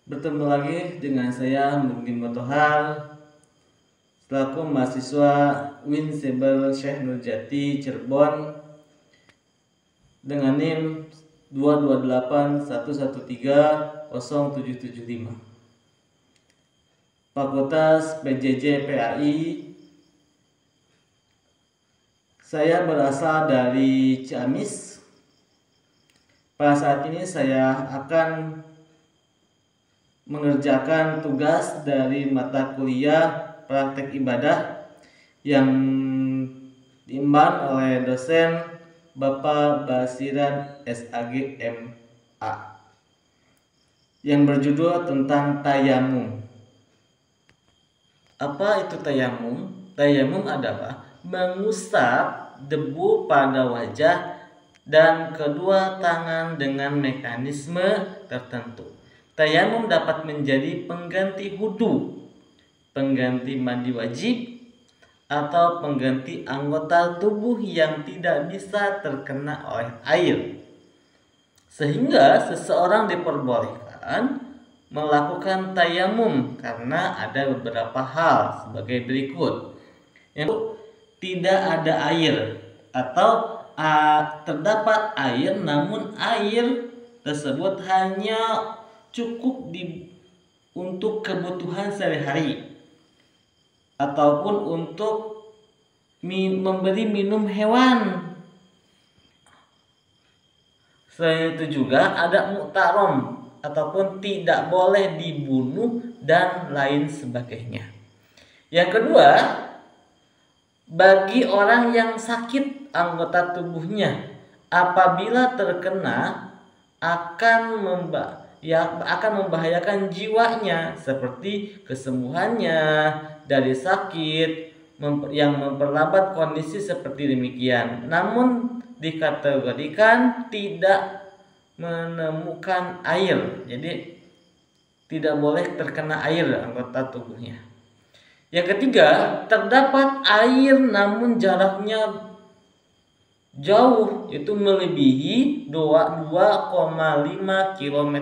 Bertemu lagi dengan saya Mudin Motohar selaku mahasiswa UIN Saber Syekh Nurjati Cirebon dengan NIM 22811307775 Fakultas PJJ PAI. Saya berasal dari Ciamis. Pada saat ini saya akan mengerjakan tugas dari mata kuliah praktek ibadah yang diemban oleh dosen Bapak Basiran SAG MA yang berjudul tentang tayamum. Apa itu tayamum? Tayamum adalah mengusap debu pada wajah dan kedua tangan dengan mekanisme tertentu. Tayamum dapat menjadi pengganti wudu, pengganti mandi wajib, atau pengganti anggota tubuh yang tidak bisa terkena oleh air. Sehingga seseorang diperbolehkan melakukan tayamum karena ada beberapa hal sebagai berikut. Yang tidak ada air atau terdapat air namun air tersebut hanya cukup untuk kebutuhan sehari-hari ataupun untuk memberi minum hewan. Selain itu juga ada muhtaram ataupun tidak boleh dibunuh dan lain sebagainya. Yang kedua, bagi orang yang sakit anggota tubuhnya apabila terkena akan membahayakan jiwanya, seperti kesembuhannya dari sakit yang memperlambat kondisi seperti demikian. Namun dikategorikan tidak menemukan air, jadi tidak boleh terkena air anggota tubuhnya. Yang ketiga, terdapat air namun jaraknya jauh, itu melebihi 2,5 km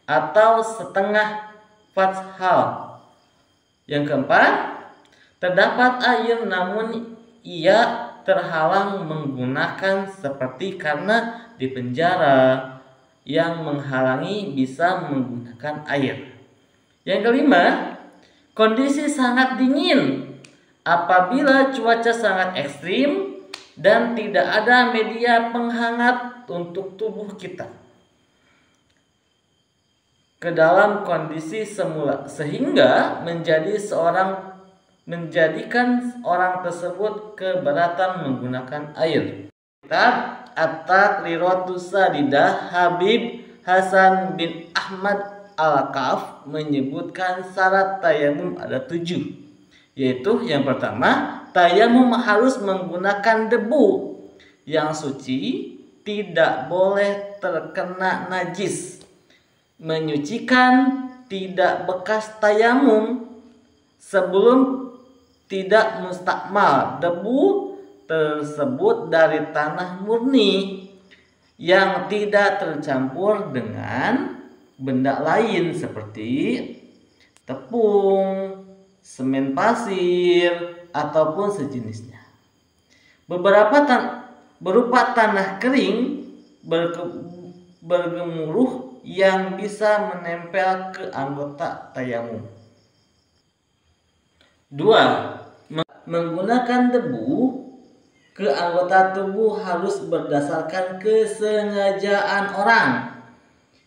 atau setengah fathal. Yang keempat, terdapat air namun ia terhalang menggunakan seperti karena di penjara yang menghalangi bisa menggunakan air. Yang kelima, kondisi sangat dingin apabila cuaca sangat ekstrim dan tidak ada media penghangat untuk tubuh kita ke dalam kondisi semula, sehingga menjadikan orang tersebut keberatan menggunakan air. Kitab At-Taqriratu Sadidah Habib Hasan bin Ahmad Al-Kaf menyebutkan syarat tayamum ada 7, yaitu yang pertama, tayamum harus menggunakan debu yang suci, tidak boleh terkena najis. Menyucikan tidak bekas tayamum sebelum tidak mustakmal. Debu tersebut dari tanah murni yang tidak tercampur dengan benda lain seperti tepung, semen pasir, ataupun sejenisnya. Beberapa berupa tanah kering bergemuruh yang bisa menempel ke anggota tayamum. 2. Menggunakan debu ke anggota tubuh harus berdasarkan kesengajaan orang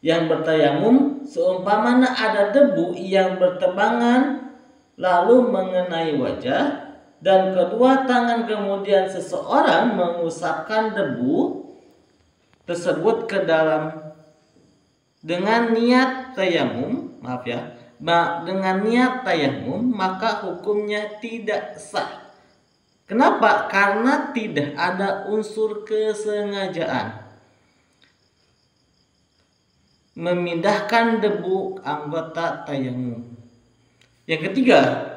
yang bertayamum. Seumpamanya ada debu yang berterbangan lalu mengenai wajah dan kedua tangan, kemudian seseorang mengusapkan debu tersebut ke dalam dengan niat tayamum, maka hukumnya tidak sah. Kenapa? Karena tidak ada unsur kesengajaan memindahkan debu anggota tayamum. Yang ketiga,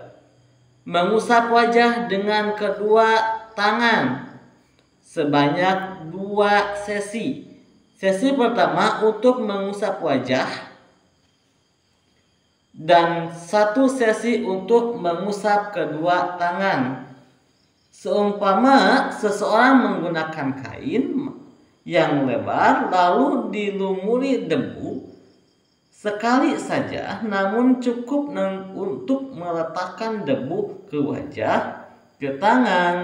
mengusap wajah dengan kedua tangan sebanyak 2 sesi. Sesi pertama untuk mengusap wajah dan 1 sesi untuk mengusap kedua tangan. Seumpama seseorang menggunakan kain yang lebar lalu dilumuri debu sekali saja, namun cukup untuk meletakkan debu ke wajah, ke tangan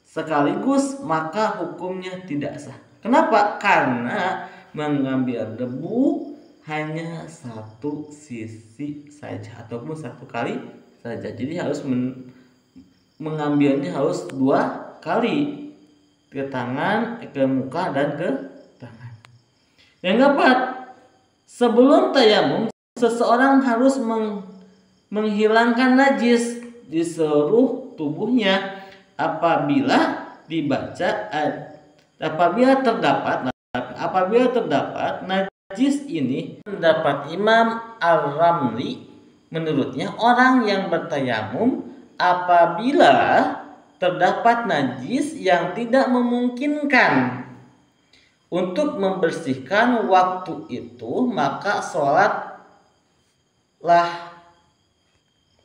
sekaligus, maka hukumnya tidak sah. Kenapa? Karena mengambil debu hanya 1 sisi saja ataupun 1 kali saja. Jadi harus mengambilnya harus 2 kali, ke tangan, ke muka, dan ke tangan. Yang keempat, sebelum tayamum seseorang harus menghilangkan najis di seluruh tubuhnya apabila terdapat najis ini. Pendapat Imam Ar-Ramli, menurutnya orang yang bertayamum apabila terdapat najis yang tidak memungkinkan untuk membersihkan waktu itu, maka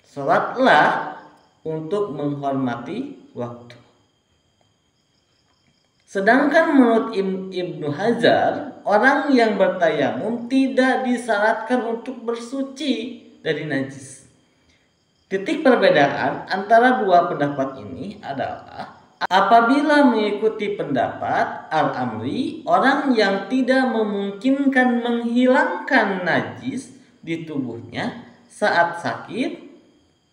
sholatlah untuk menghormati waktu. Sedangkan menurut Ibnu Hajar, orang yang bertayamum tidak disyaratkan untuk bersuci dari najis. Titik perbedaan antara 2 pendapat ini adalah apabila mengikuti pendapat Al-Amri, orang yang tidak memungkinkan menghilangkan najis di tubuhnya saat sakit,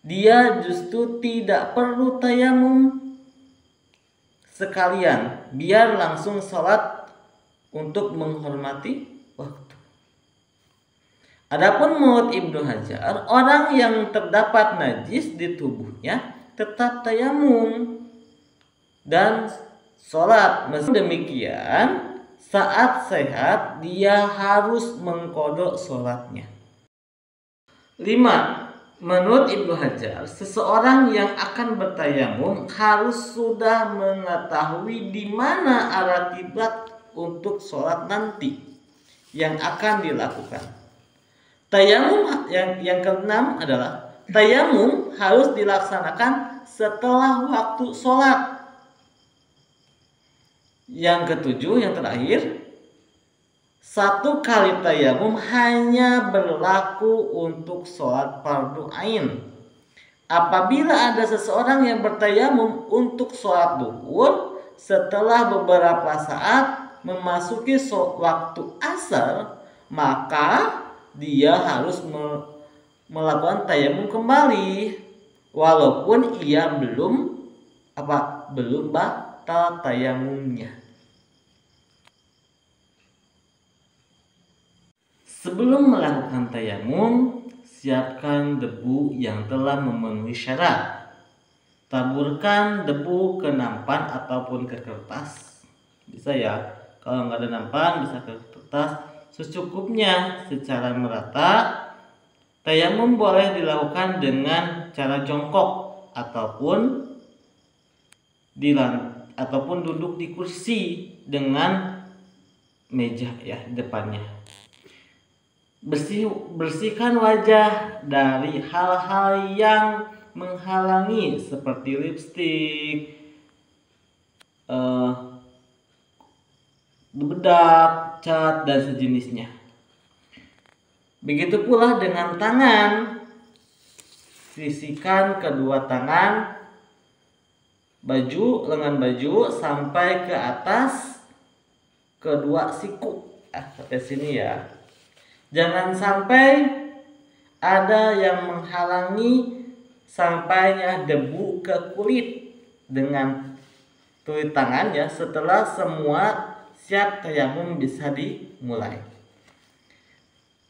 dia justru tidak perlu tayamum sekalian, biar langsung sholat untuk menghormati waktu. Adapun menurut Ibnu Hajar, orang yang terdapat najis di tubuhnya tetap tayamum dan sholat. Meski demikian, saat sehat dia harus mengqadha sholatnya. 5. Menurut Ibnu Hajar, seseorang yang akan bertayamum harus sudah mengetahui di mana arah kiblat untuk sholat nanti yang akan dilakukan. Tayamum yang keenam adalah tayamum harus dilaksanakan setelah waktu sholat. Yang ketujuh, yang terakhir, 1 kali tayamum hanya berlaku untuk sholat fardu ain. Apabila ada seseorang yang bertayamum untuk sholat duhur, setelah beberapa saat memasuki waktu asar, maka dia harus melakukan tayamum kembali, walaupun ia belum batal tayamumnya. Sebelum melakukan tayamum, siapkan debu yang telah memenuhi syarat. Taburkan debu ke nampan ataupun ke kertas. Bisa ya, kalau nggak ada nampan bisa ke kertas secukupnya secara merata. Tayamum boleh dilakukan dengan cara jongkok ataupun duduk di kursi dengan meja ya depannya. Bersihkan wajah dari hal-hal yang menghalangi seperti lipstik, bedak, cat, dan sejenisnya. Begitu pula dengan tangan. Sisihkan kedua tangan lengan baju sampai ke atas kedua siku. Sampai sini ya. Jangan sampai ada yang menghalangi sampainya debu ke kulit dengan kulit tangan ya. Setelah semua siap, tayamum bisa dimulai.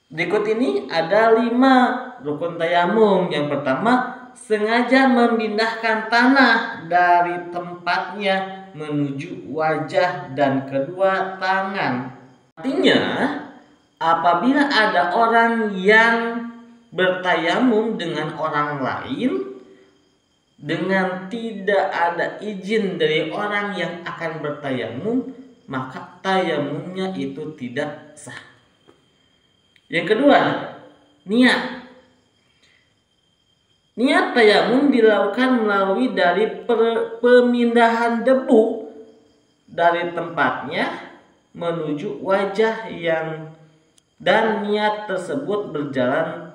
Berikut ini ada 5 rukun tayamum. Yang pertama, sengaja memindahkan tanah dari tempatnya menuju wajah dan kedua tangan. Artinya, apabila ada orang yang bertayamum dengan orang lain dengan tidak ada izin dari orang yang akan bertayamum, maka tayamumnya itu tidak sah. Yang kedua, niat. Niat tayamum dilakukan melalui dari pemindahan debu dari tempatnya menuju wajah dan niat tersebut berjalan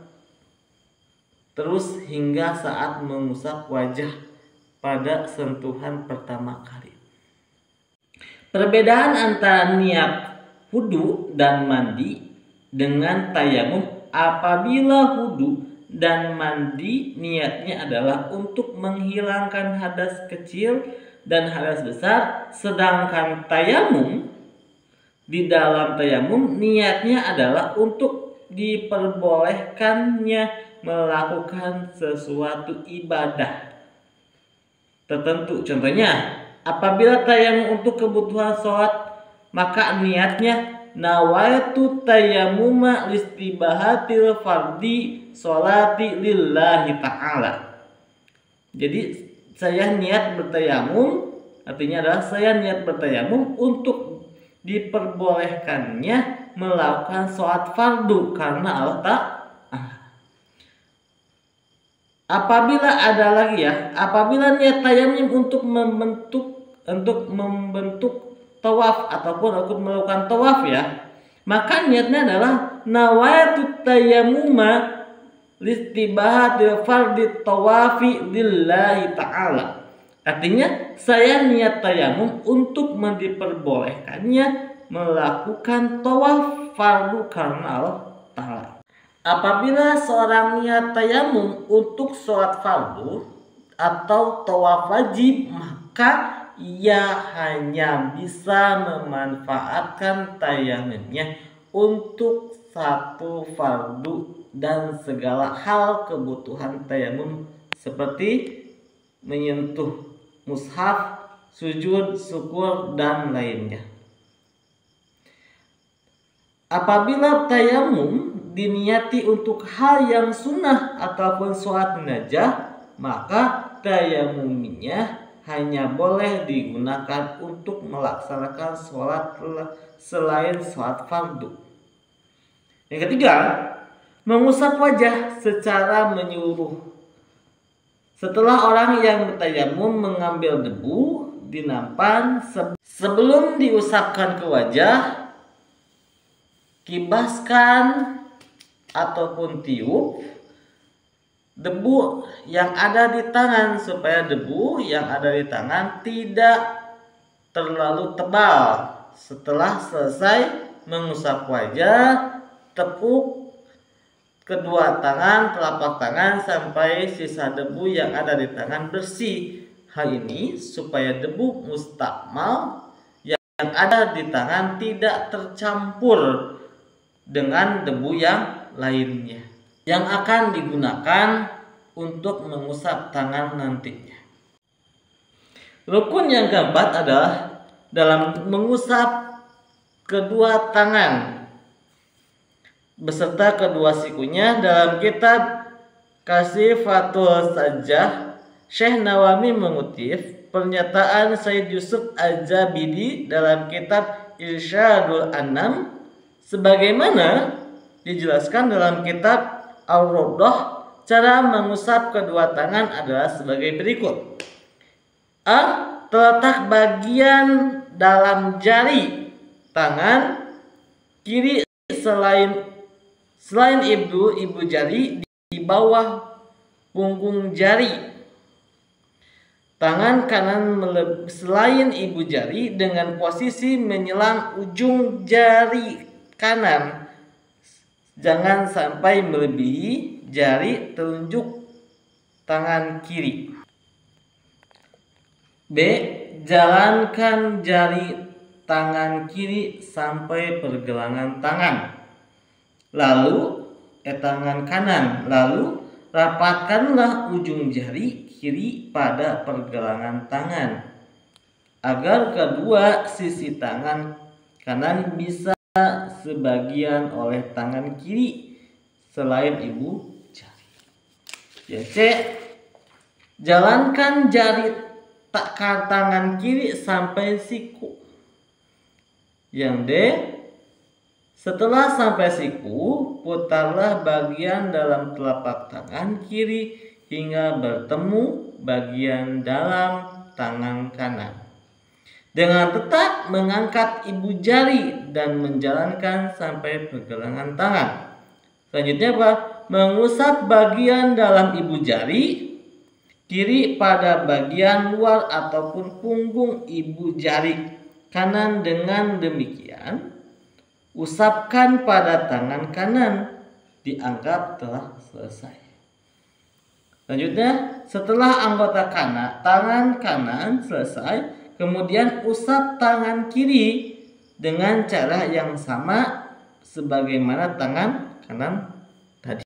terus hingga saat mengusap wajah pada sentuhan pertama kali. Perbedaan antara niat wudu dan mandi dengan tayamum: apabila wudu dan mandi niatnya adalah untuk menghilangkan hadas kecil dan hadas besar, sedangkan tayamum, di dalam tayamum niatnya adalah untuk diperbolehkannya melakukan sesuatu ibadah tertentu. Contohnya, apabila tayamum untuk kebutuhan sholat, maka niatnya nawaitu tayammuma listibahatil fardi sholati lillahi ta'ala. Jadi saya niat bertayamum, artinya adalah saya niat bertayamum untuk diperbolehkannya melakukan sholat fardu karena Allah Ta'ala. Apabila niat tayamum untuk membentuk tawaf ataupun untuk melakukan tawaf ya, maka niatnya adalah nawaitu tayammuma listibahatil fardi tawafi lillahi ta'ala. Artinya saya niat tayamum untuk diperbolehkannya melakukan tawaf fardu karena Allah Ta'ala. Apabila seorang niat tayamum untuk sholat fardu atau tawaf wajib, maka ia hanya bisa memanfaatkan tayamumnya untuk satu fardu dan segala hal kebutuhan tayamum seperti menyentuh mushaf, sujud, syukur, dan lainnya. Apabila tayamum diniati untuk hal yang sunnah ataupun sholat jenazah, maka tayamumnya hanya boleh digunakan untuk melaksanakan sholat selain sholat fardu. Yang ketiga, mengusap wajah secara menyeluruh. Setelah orang yang bertayamum mengambil debu di nampan, sebelum diusapkan ke wajah, kibaskan ataupun tiup debu yang ada di tangan supaya debu yang ada di tangan tidak terlalu tebal. Setelah selesai mengusap wajah, tepuk kedua tangan, telapak tangan sampai sisa debu yang ada di tangan bersih. Hal ini supaya debu mustakmal yang ada di tangan tidak tercampur dengan debu yang lainnya yang akan digunakan untuk mengusap tangan nantinya. Rukun yang keempat adalah dalam mengusap kedua tangan beserta kedua sikunya. Dalam kitab Kasifatul Sajjah, Syekh Nawawi mengutip pernyataan Sayyid Yusuf Al-Zabidi dalam kitab Irsyadul Anam sebagaimana dijelaskan dalam kitab Al-Rawdah. Cara mengusap kedua tangan adalah sebagai berikut. A. Terletak bagian dalam jari tangan kiri selain ibu jari di bawah punggung jari. Tangan kanan selain ibu jari dengan posisi menyelang ujung jari kanan. Jangan sampai melebihi jari telunjuk tangan kiri. B. Jalankan jari tangan kiri sampai pergelangan tangan. Tangan kanan. Lalu rapatkanlah ujung jari kiri pada pergelangan tangan agar kedua sisi tangan kanan bisa sebagian oleh tangan kiri selain ibu jari. Yang C. Jalankan jari tangan kiri sampai siku. Yang D. Setelah sampai siku, putarlah bagian dalam telapak tangan kiri hingga bertemu bagian dalam tangan kanan. Dengan tetap mengangkat ibu jari dan menjalankan sampai pergelangan tangan. Selanjutnya apa? Mengusap bagian dalam ibu jari kiri pada bagian luar ataupun punggung ibu jari kanan. Dengan demikian, usapkan pada tangan kanan, dianggap telah selesai. Selanjutnya, setelah anggota tangan kanan selesai, kemudian usap tangan kiri dengan cara yang sama sebagaimana tangan kanan tadi.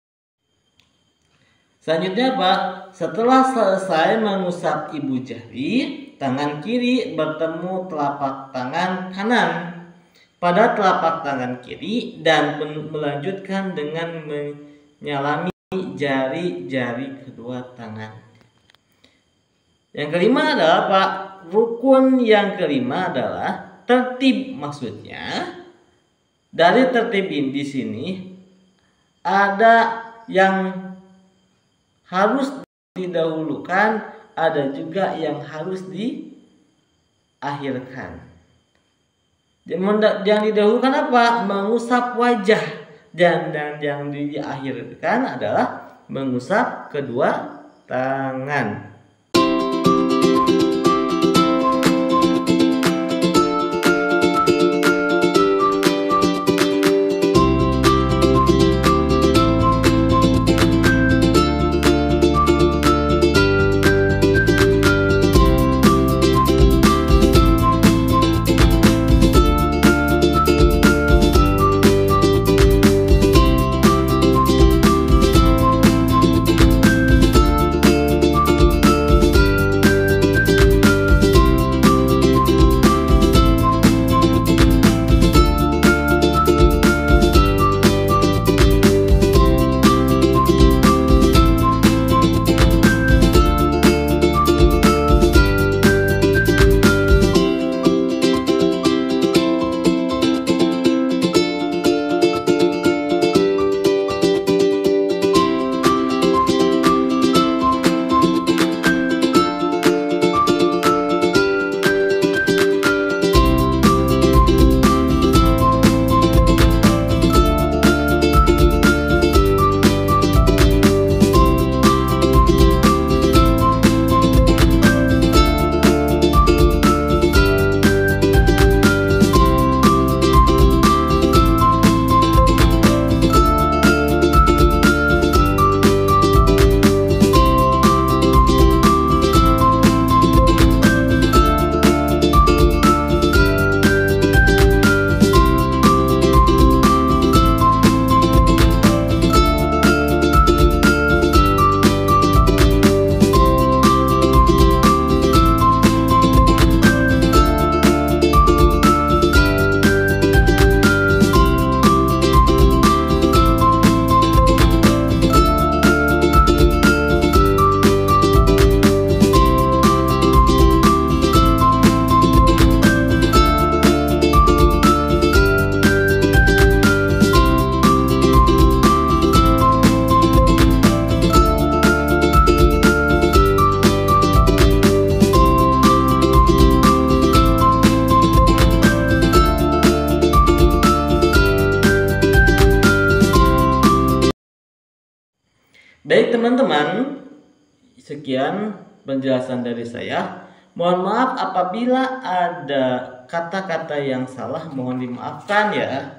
Selanjutnya apa? Setelah selesai mengusap ibu jari, tangan kiri bertemu telapak tangan kanan pada telapak tangan kiri dan melanjutkan dengan menyalami jari-jari kedua tangan. Yang kelima adalah apa? Rukun yang kelima adalah tertib. Maksudnya dari tertib ini di sini ada yang harus didahulukan, ada juga yang harus diakhirkan. Yang didahulukan apa? Mengusap wajah, dan yang diakhirkan adalah mengusap kedua tangan. Baik teman-teman, sekian penjelasan dari saya. Mohon maaf apabila ada kata-kata yang salah, mohon dimaafkan ya.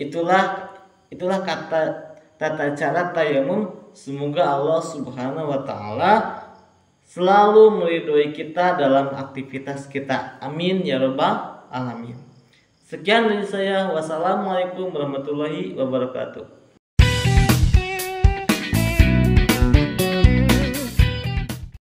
Itulah tata cara tayamum. Semoga Allah Subhanahu wa taala selalu meridhoi kita dalam aktivitas kita. Amin ya rabbal alamin. Sekian dari saya. Wassalamualaikum warahmatullahi wabarakatuh.